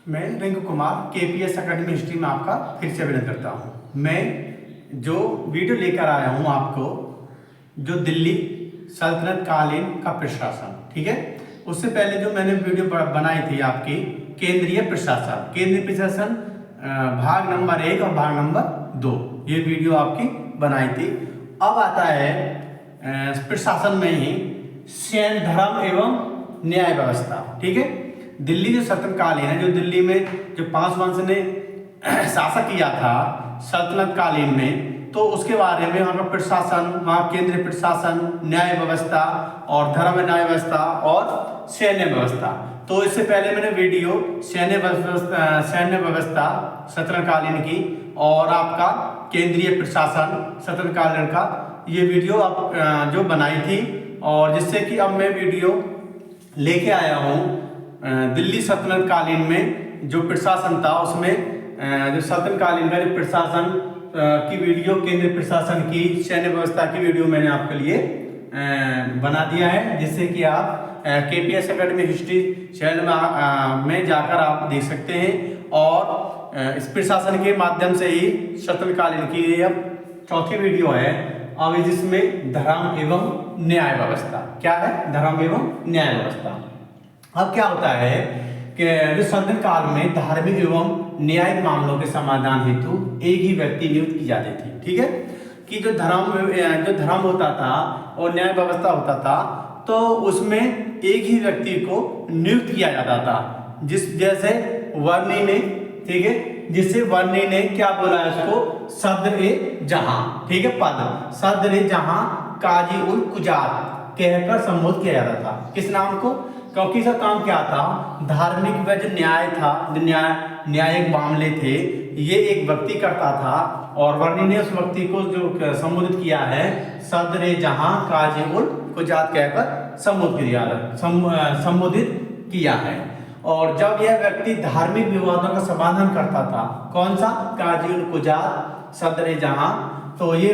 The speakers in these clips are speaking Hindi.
मैं Rinku Kumar KPS academy history में आपका फिर से अभिनंदन करता हूँ। मैं जो वीडियो लेकर आया हूँ आपको, जो दिल्ली सल्तनत कालीन का प्रशासन, ठीक है। उससे पहले जो मैंने वीडियो बनाई थी आपकी केंद्रीय प्रशासन भाग नंबर 1 और भाग नंबर 2, ये वीडियो आपकी बनाई थी। अब आता है प्रशासन में ही सैन्य, धर्म एवं न्याय व्यवस्था, ठीक है। दिल्ली जो सल्तनत कालीन है, जो दिल्ली में जो 5 वंश ने शासक किया था सल्तनत कालीन में, तो उसके बारे में वहाँ का प्रशासन, वहाँ केंद्रीय प्रशासन, न्याय व्यवस्था और धर्म न्याय व्यवस्था और सैन्य व्यवस्था। तो इससे पहले मैंने वीडियो सैन्य व्यवस्था सल्तनत कालीन की और आपका केंद्रीय प्रशासन सल्तनत कालीन का ये वीडियो आप जो बनाई थी, और जिससे कि अब मैं वीडियो लेके आया हूँ दिल्ली सल्तनत कालीन में जो प्रशासन था, उसमें जो सल्तनत कालीन का जो प्रशासन की वीडियो, केंद्रीय प्रशासन की सैन्य व्यवस्था की वीडियो मैंने आपके लिए बना दिया है, जिससे कि आप केपीएस एकेडमी हिस्ट्री चैनल में जाकर आप देख सकते हैं। और इस प्रशासन के माध्यम से ही सल्तनत कालीन की ये अब चौथी वीडियो है। अब जिसमें धर्म एवं न्याय व्यवस्था क्या है, धर्म एवं न्याय व्यवस्था। अब क्या होता है कि जो सल्तनत काल में धार्मिक एवं न्यायिक मामलों के समाधान हेतु एक ही व्यक्ति नियुक्त की जाती थी, ठीक है। कि जो धर्म होता था और न्याय व्यवस्था होता था, तो उसमें एक ही व्यक्ति को नियुक्त किया जाता था। जैसे वर्णी ने, ठीक है, जिससे वर्णी ने क्या बोला है उसको, सदर-ए-जहां, ठीक है, पद सदर-ए-जहां काजी उल कुजात कहकर संबोधित किया जाता था। किस नाम को? क्योंकि इसका काम क्या था, धार्मिक व जो न्याय था, जो न्यायिक मामले थे, ये एक व्यक्ति करता था, और वर्णी ने उस व्यक्ति को जो संबोधित किया है सदर-ए-जहां काजी उल कुजात कहकर संबोधित किया है। और जब यह व्यक्ति धार्मिक विवादों का समाधान करता था, कौन सा, काजी उल कुजात सदर-ए-जहां, तो ये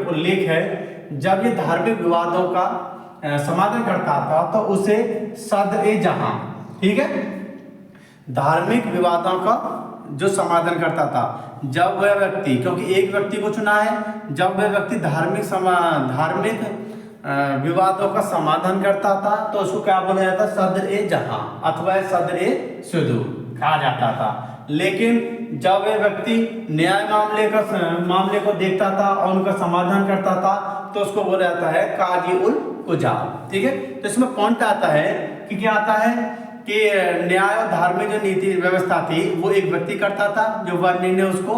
उल्लेख है, जब ये धार्मिक विवादों का समाधान करता था तो उसे सदर-ए-जहां, ठीक है, धार्मिक विवादों का जो समाधान करता था, जब वह व्यक्ति, क्योंकि एक व्यक्ति को चुना है, जब वह व्यक्ति धार्मिक विवादों का समाधान करता था तो उसको क्या बोला जाता, सदर-ए-जहां अथवा सदर-ए-सुदूर कहा जाता था। लेकिन जब वह व्यक्ति न्याय मामले को देखता था और उनका समाधान करता था तो उसको बोला जाता है काजी उल कुजात, ठीक है। तो इसमें पॉइंट आता है कि क्या आता है कि न्याय और धार्मिक जो नीति व्यवस्था थी वो एक व्यक्ति करता था, जो वर्णी ने उसको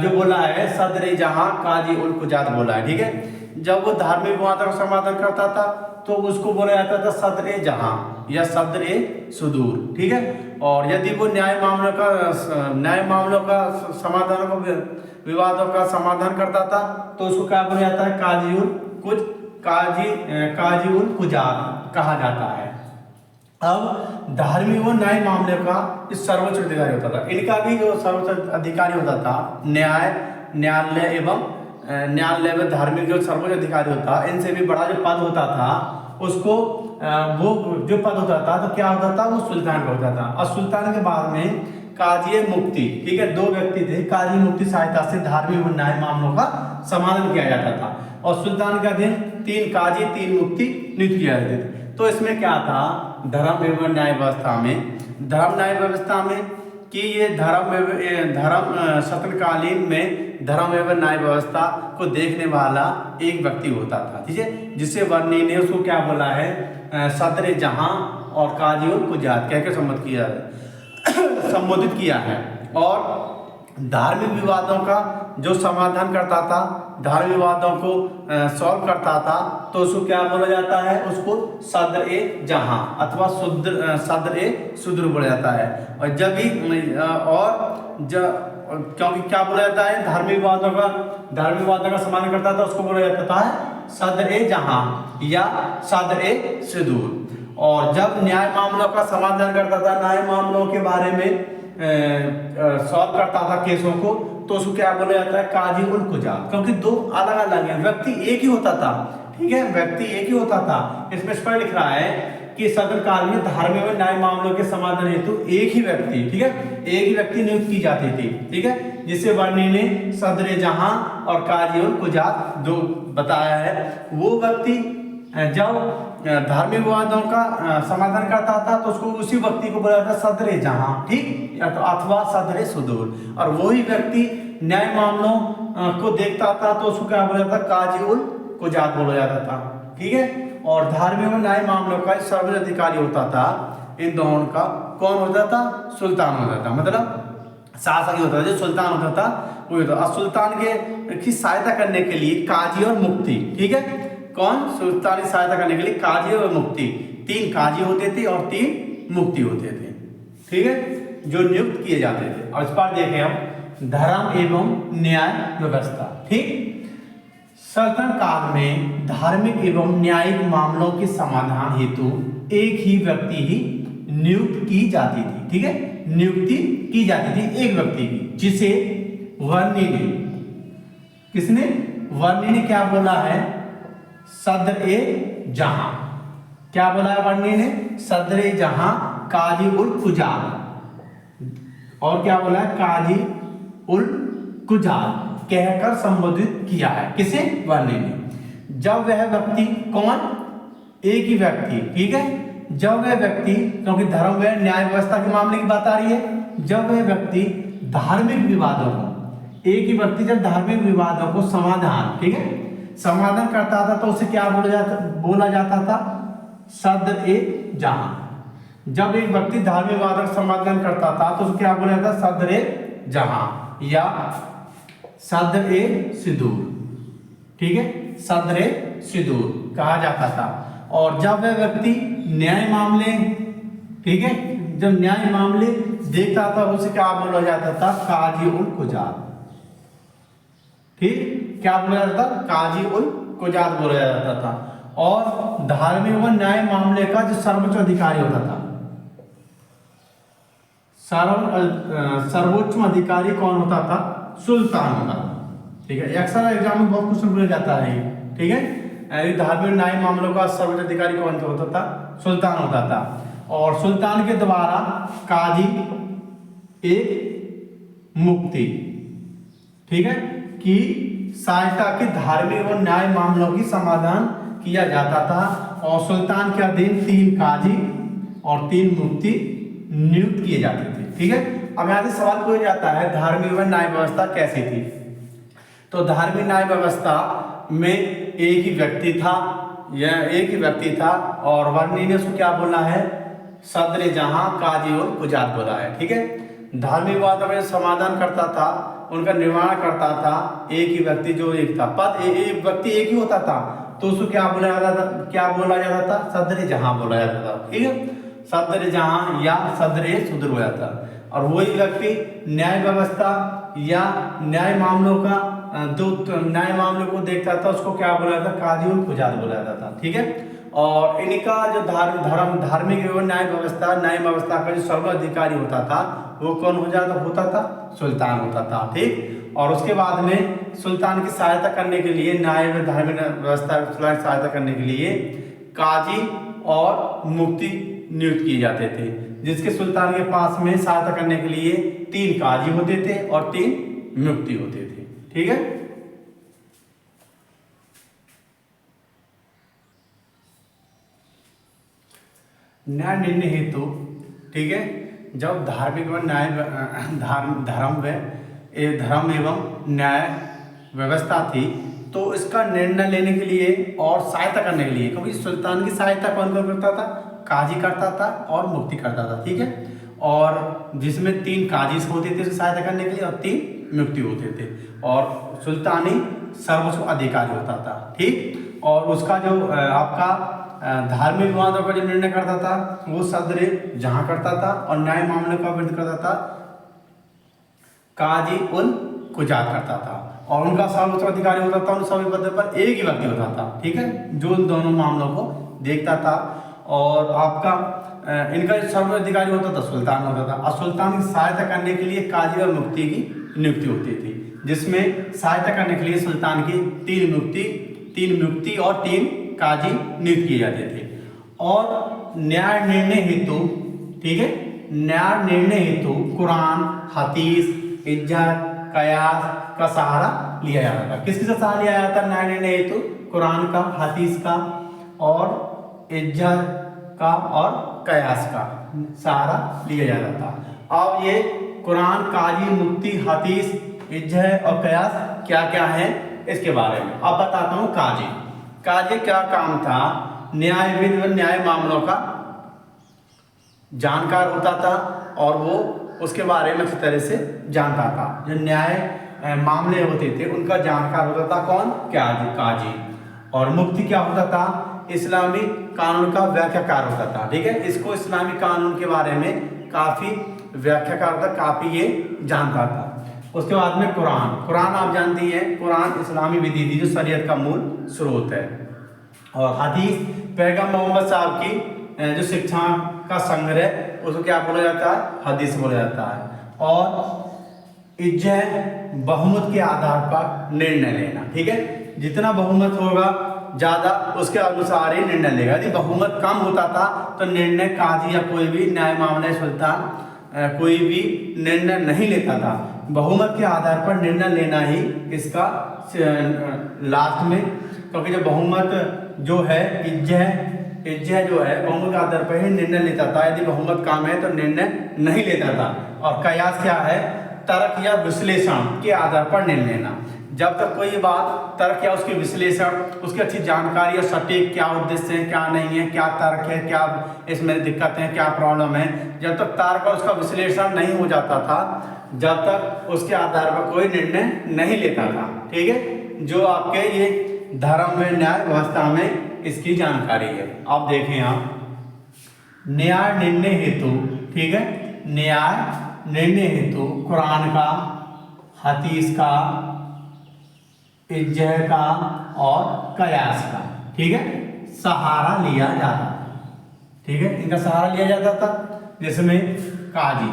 जो बोला है सदर-ए-जहां काजी उल कुजात बोला है, ठीक है। जब वो धार्मिक विवादों का समाधान करता था तो उसको बोला जाता था सदर-ए-जहां या सदर-ए-सुदूर, ठीक है। और यदि वो न्याय मामलों का समाधान, विवादों का समाधान करता था तो उसको क्या बोला जाता है, काजी उल कुजात कहा जाता है। अब धार्मिक व न्याय मामले का सर्वोच्च अधिकारी होता था, इनका भी जो सर्वोच्च अधिकारी होता था, न्यायालय व धार्मिक जो सर्वोच्च अधिकारी होता, इनसे भी बड़ा जो पद होता था उसको वो जो पद होता था तो क्या होता था, वो सुल्तान का होता था। और सुल्तान के बाद में काजी मुफ्ती, ठीक है, 2 व्यक्ति थे, काजी मुफ्ती सहायता से धार्मिक व न्याय मामलों का समाधान किया जाता था। और सुल्तान का दिन 3 काजी 3 मुफ्ती नियुक्त किया जाते थे। तो इसमें क्या था, धर्म एवं न्याय व्यवस्था में कि ये सल्तनत कालीन में धर्म एवं न्याय व्यवस्था को देखने वाला एक व्यक्ति होता था, ठीक है, जिसे वर्णी ने उसको क्या बोला है, सदर-ए-जहां और काजी उल कुजात कहकर संबोधित किया है। और धार्मिक विवादों का जो समाधान करता था, धार्मिक विवादों को सॉल्व करता था, तो उसको क्या बोला जाता है, उसको सदर-ए-जहां अथवा सदर-ए-सुदूर बोला जाता है। और जब भी क्योंकि क्या बोला जाता है, धार्मिक विवादों का समाधान करता था, उसको बोला जाता है सदर-ए-जहां या सदर-ए-सुदूर। और जब न्याय मामलों का समाधान करता था, न्याय मामलों के बारे में सॉल्व करता था केसों को, तो उसको क्या बोला जाता है, काजी उल कुजात। क्योंकि 2 अलग अलग हैं, व्यक्ति एक ही होता था, ठीक है, व्यक्ति एक ही होता था। इसमें स्पष्ट लिख रहा है कि सल्तनत काल में धार्मिक व न्याय मामलों के समाधान हेतु एक ही व्यक्ति, ठीक है, एक ही व्यक्ति नियुक्त की जाती थी, ठीक है, जिसे वर्णी ने सदर जहां और काजी उल कुजात जो बताया है। वो व्यक्ति जब धार्मिक विवादों का समाधान करता था तो उसको उसी व्यक्ति को बोला जाता सदर जहां, ठीक, अथवा सदर सुदूर। और वही व्यक्ति न्याय मामलों को देखता था तो उसको क्या बोला जाता, काजी उल कुजात बोला जाता था, ठीक है। और धार्मिक और न्याय मामलों का सर्वोच्च अधिकारी होता था इन दोनों का, कौन होता था, सुल्तान होता था, मतलब शासक होता था, जो सुल्तान होता था वो होता था। सुल्तान के की सहायता करने के लिए काजी और मुफ्ती, ठीक है, कौन, सुल्तान की सहायता करने के लिए काजी और मुफ्ती, 3 काजी होते थे और 3 मुफ्ती होते थे, ठीक है, जो नियुक्त किए जाते थे। और इस पर देखें हम धर्म एवं न्याय व्यवस्था, ठीक। सल्तनत काल में धार्मिक एवं न्यायिक मामलों के समाधान हेतु एक ही व्यक्ति ही नियुक्त की जाती थी, ठीक है, नियुक्ति की जाती थी एक व्यक्ति की, जिसे वर्णी ने, किसने, वर्णी ने क्या बोला है, सदर ए जहां, क्या बोला है वर्णी ने, सदर ए जहां काजी उल कुजात, और क्या बोला है, काजी उल कुजात कहकर संबोधित किया है, किसे, वर्णी ने। जब वह व्यक्ति, कौन, एक ही व्यक्ति, ठीक है, जब वह व्यक्ति, क्योंकि धर्म व न्याय व्यवस्था के मामले की बात आ रही है, जब वह व्यक्ति धार्मिक विवादों को, एक ही व्यक्ति जब धार्मिक विवादों को समाधान, ठीक है, समाधान करता था तो उसे क्या बोला जाता था, सदर ए जहां। जब एक व्यक्ति धार्मिक विवादों का समाधान करता था तो उसे क्या बोला जाता, सदर ए जहां या सदर ए सिदूर, ठीक है, सदर ए सिदूर कहा जाता था। और जब वह व्यक्ति न्याय मामले, ठीक है, जब न्याय मामले देखता था उसे क्या बोला जाता था, काजी उल कुजात, ठीक, क्या बोला जाता था, काजी उल कुजात बोला जाता था। और धार्मिक व न्याय मामले का जो सर्वोच्च अधिकारी होता था, सर्वोच्च अधिकारी कौन होता था, सुल्तान होता था, ठीक है, अक्सर एग्जाम में बहुत क्वेश्चन पूछा जाता है, ठीक है, धार्मिक न्याय मामलों का सर्वोच्च अधिकारी कौन होता था, सुल्तान होता था। और सुल्तान के द्वारा काजी एक मुफ्ती, ठीक है, की सहायता के धार्मिक और न्याय मामलों की समाधान किया जाता था। और सुल्तान के अधीन 3 काजी और 3 मुफ्ती नियुक्त किए जाते थे, ठीक है। अब यहाँ से सवाल पूछा जाता है धार्मिक व न्याय व्यवस्था कैसी थी। तो धार्मिक न्याय व्यवस्था में एक ही व्यक्ति था, यह एक ही व्यक्ति था, और वर्णी ने उसको क्या बोला है, सदर जहां काजी और कुजात बोला है, ठीक है। धार्मिक विवादों में समाधान करता था, उनका निर्माण करता था एक ही व्यक्ति, जो एक था, पद एक व्यक्ति एक ही होता था तो उसको क्या बोला जाता था, क्या बोला जाता था, सदर जहां बोला जाता था, ठीक है, सदर जहां या सदर सुदूर हो जाता। और वही व्यक्ति न्याय व्यवस्था या न्याय मामलों का जो न्याय मामलों को देखता था उसको क्या बोला जाता, काजी उल कुजात बोला जाता था, ठीक है। और इनका जो धार्मिक एवं न्याय व्यवस्था का जो सर्वोच्च अधिकारी होता था वो कौन होता था, सुल्तान होता था, ठीक। और उसके बाद में सुल्तान की सहायता करने के लिए, न्याय व धार्मिक व्यवस्था की सहायता करने के लिए काजी और मुफ्ती नियुक्त किए जाते थे, जिसके सुल्तान के पास में सहायता करने के लिए 3 काजी होते थे और 3 मुफ्ती होते थे, ठीक है। न्याय निर्णय हेतु, ठीक है, जब धार्मिक व न्याय धर्म एवं न्याय व्यवस्था थी तो इसका निर्णय लेने के लिए और सहायता करने के लिए, क्योंकि सुल्तान की सहायता कौन कौन करता था, काजी करता था और मुफ्ती करता था, ठीक है। और जिसमें 3 काजी होते थे सहायता करने के लिए और 3 मुफ्ती होते थे, और सुल्तानी सर्वोच्च अधिकारी होता था, ठीक। और उसका जो आपका धार्मिक विवादों का जो निर्णय करता था वो सदर जहां करता था, और न्याय मामले का विरोध करता था काजी उल कुजात करता था। और उनका सर्वोच्च अधिकारी होता था, उन सभी पदों पर एक ही व्यक्ति होता था, ठीक है, जो उन दोनों मामलों को देखता था। और आपका इनका जो सर्वोच्च अधिकारी होता था सुल्तान होता था, और सुल्तान की सहायता करने के लिए काजी और मुफ्ती की नियुक्ति होती थी, जिसमें सहायता करने के लिए सुल्तान की 3 मुफ्ती और 3 काजी नियुक्त किए जाते थे। और न्याय निर्णय हेतु, ठीक है, न्याय निर्णय हेतु कुरान, हदीस, इज्जत, कयास का सहारा लिया जाता था। किसका सहारा लिया जाता था न्याय निर्णय हेतु? कुरान का, हदीस का और इज्जत का और कयास का सहारा लिया जाता था। अब ये कुरान, काजी, मुफ्ती, हदीस, इज्जत और कयास क्या क्या है इसके बारे में अब बताता हूँ। काजी, काजी क्या काम था? न्यायविद व न्याय मामलों का जानकार होता था और वो उसके बारे में अच्छी तरह से जानता था। जो न्याय मामले होते थे उनका जानकार होता था कौन? काजी, काजी। और मुफ्ती क्या होता था? इस्लामी कानून का व्याख्याकार होता था, ठीक है। इसको इस्लामी कानून के बारे में काफी व्याख्याकार था, काफी ये जानता था। उसके बाद में कुरान, कुरान आप जानती हैं, कुरान इस्लामी विधि थी जो शरीयत का मूल स्रोत है। और हदीस पैगम्बर मोहम्मद साहब की जो शिक्षा का संग्रह, उसको क्या बोला जाता है? हदीस बोला जाता है। और इज्जत बहुमत के आधार पर निर्णय लेना, ठीक है। जितना बहुमत होगा ज्यादा उसके अनुसार ही निर्णय लेगा। यदि बहुमत कम होता था तो निर्णय काजी या कोई भी न्याय मामले सुल्तान कोई भी निर्णय नहीं लेता था। बहुमत के आधार पर निर्णय लेना ही इसका लास्ट में, क्योंकि जो बहुमत जो है इज्जत जो है बहुमत के आधार पर ही निर्णय लेता था। यदि बहुमत कम है तो निर्णय नहीं लेता था। और कयास क्या है? तर्क या विश्लेषण के आधार पर निर्णय लेना। जब तक कोई बात तर्क या उसके विश्लेषण, उसकी अच्छी जानकारी और सटीक क्या उद्देश्य है, क्या नहीं है, क्या तर्क है, क्या इसमें दिक्कत है, क्या प्रॉब्लम है, जब तक तर्क और उसका विश्लेषण नहीं हो जाता था, जब तक उसके आधार पर कोई निर्णय नहीं लेता था, ठीक है। जो आपके ये धर्म में न्याय व्यवस्था में इसकी जानकारी है। अब देखें आप न्याय निर्णय हेतु, ठीक है, न्याय निर्णय हेतु कुरान का, हदीस का, इज्जत का और कयास का, ठीक है, सहारा लिया जाता था, ठीक है। इनका सहारा लिया जाता था। जिसमें काजी,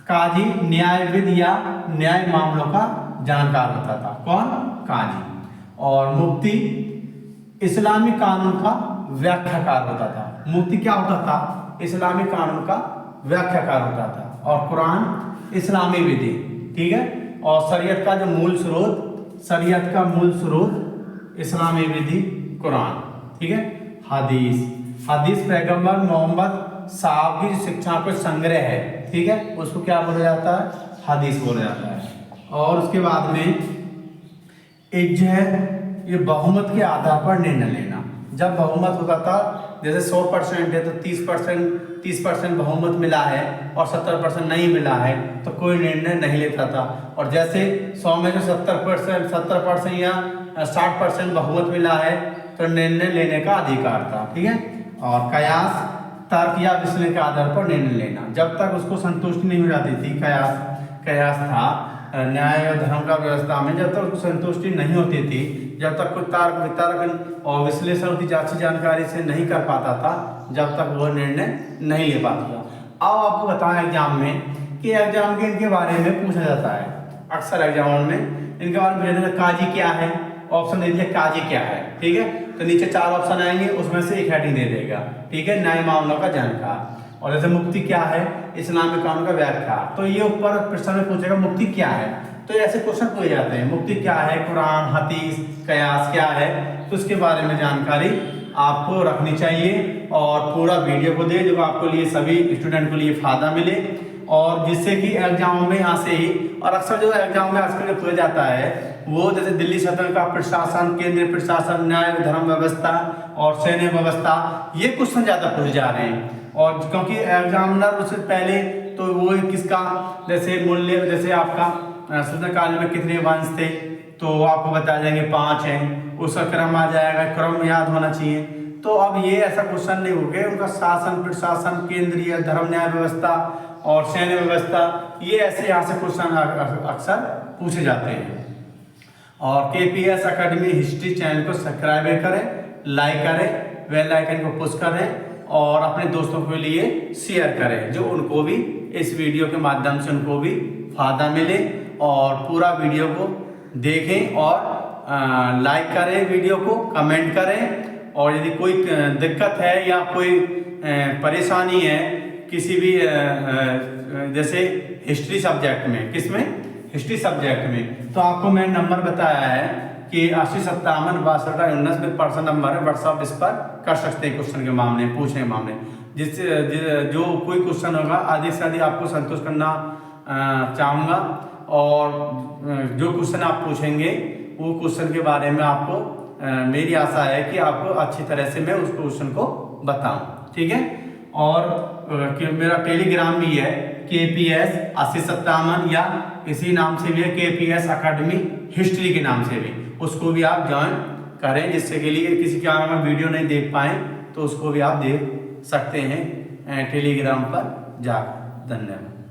काजी न्यायविद या न्याय मामलों का जानकार होता था। कौन? काजी। और मुफ्ती इस्लामी कानून का व्याख्याकार होता था। मुफ्ती क्या होता था? इस्लामी कानून का व्याख्याकार होता था। और कुरान इस्लामी विधि, ठीक है। और शरीयत का जो मूल स्रोत, शरीयत का मूल स्रोत इस्लामी विधि कुरान, ठीक है। हदीस, हदीस पैगंबर मोहम्मद साहब की शिक्षा को संग्रह है, ठीक है, उसको क्या बोला जाता है? हदीस बोला जाता है। और उसके बाद में इज्जत, ये बहुमत के आधार पर निर्णय लेना। जब बहुमत होता था, जैसे 100% है तो 30% बहुमत मिला है और 70% नहीं मिला है तो कोई निर्णय नहीं लेता था। और जैसे 100 में जो 70% या 60% बहुमत मिला है तो निर्णय लेने का अधिकार था, ठीक है। और कयास तर्क या विश्लेषण के आधार पर निर्णय लेना। जब तक उसको संतुष्टि नहीं हो जाती थी, कयास था न्याय और धर्म का व्यवस्था में, जब तक उसको संतुष्टि नहीं होती थी, जब तक कोई तर्क वितर्क और विश्लेषण की अच्छी जानकारी से नहीं कर पाता था, जब तक वह निर्णय नहीं ले पाता था। अब आपको बताएं एग्जाम में कि एग्जाम के इनके बारे में पूछा जाता है। अक्सर एग्जाम में इनके बारे में पूछा जाता है। काजी क्या है? ऑप्शन दे दिया काजी क्या है, ठीक है। तो नीचे 4 ऑप्शन आएंगे, उसमें से एक हेडिंग दे देगा, ठीक है, न्याय मामलों का जानकार। और जैसे मुफ्ती क्या है? इस्लामी कानून का व्याख्या। तो ये ऊपर प्रश्न में पूछेगा मुफ्ती क्या है, तो ऐसे क्वेश्चन पूछे जाते हैं। मुफ्ती क्या है? कुरान, हदीस, कयास क्या है? तो उसके बारे में जानकारी आपको रखनी चाहिए और पूरा वीडियो को दे, जो आपको लिए सभी स्टूडेंट को लिए फायदा मिले और जिससे कि एग्जाम में यहाँ से ही, और अक्सर जो एग्जाम में आजकल पूछा जाता है वो जैसे दिल्ली सदन का प्रशासन, केंद्रीय प्रशासन, न्याय धर्म व्यवस्था और सैन्य व्यवस्था, ये क्वेश्चन ज़्यादा पूछे जा रहे हैं। और क्योंकि एग्जामिनर उससे पहले तो वो किसका जैसे मूल्य, जैसे आपका सल्तनत काल में कितने वंश थे तो आपको बता देंगे 5 हैं, उसका क्रम आ जाएगा, क्रम याद होना चाहिए। तो अब ये ऐसा क्वेश्चन नहीं हो गया, उनका शासन, प्रशासन, केंद्रीय धर्म न्याय व्यवस्था और सैन्य व्यवस्था, ये ऐसे यहाँ से क्वेश्चन अक्सर पूछे जाते हैं। और KPS एकेडमी हिस्ट्री चैनल को सब्सक्राइब करें, लाइक करें, बेल आइकन को पुश करें और अपने दोस्तों के लिए शेयर करें, जो उनको भी इस वीडियो के माध्यम से उनको भी फायदा मिले। और पूरा वीडियो को देखें और लाइक करें, वीडियो को कमेंट करें। और यदि कोई दिक्कत है या कोई परेशानी है किसी भी जैसे हिस्ट्री सब्जेक्ट में, किसमें, हिस्ट्री सब्जेक्ट में, तो आपको मैंने नंबर बताया है कि 8057 62 19 में पर्सन नंबर है, व्हाट्सअप इस पर कर सकते हैं क्वेश्चन के मामले, पूछने के मामले, जिससे जो कोई क्वेश्चन होगा अधिक से अधिक आपको संतुष्ट करना चाहूँगा। और जो क्वेश्चन आप पूछेंगे वो क्वेश्चन के बारे में आपको मेरी आशा है कि आपको अच्छी तरह से मैं उस क्वेश्चन को बताऊं, ठीक है। और मेरा टेलीग्राम भी है KPS 8057 या इसी नाम से भी है KPS अकेडमी हिस्ट्री के नाम से भी, उसको भी आप ज्वाइन करें, जिससे के लिए किसी के अगर वीडियो नहीं देख पाए तो उसको भी आप देख सकते हैं टेलीग्राम पर जाकर। धन्यवाद।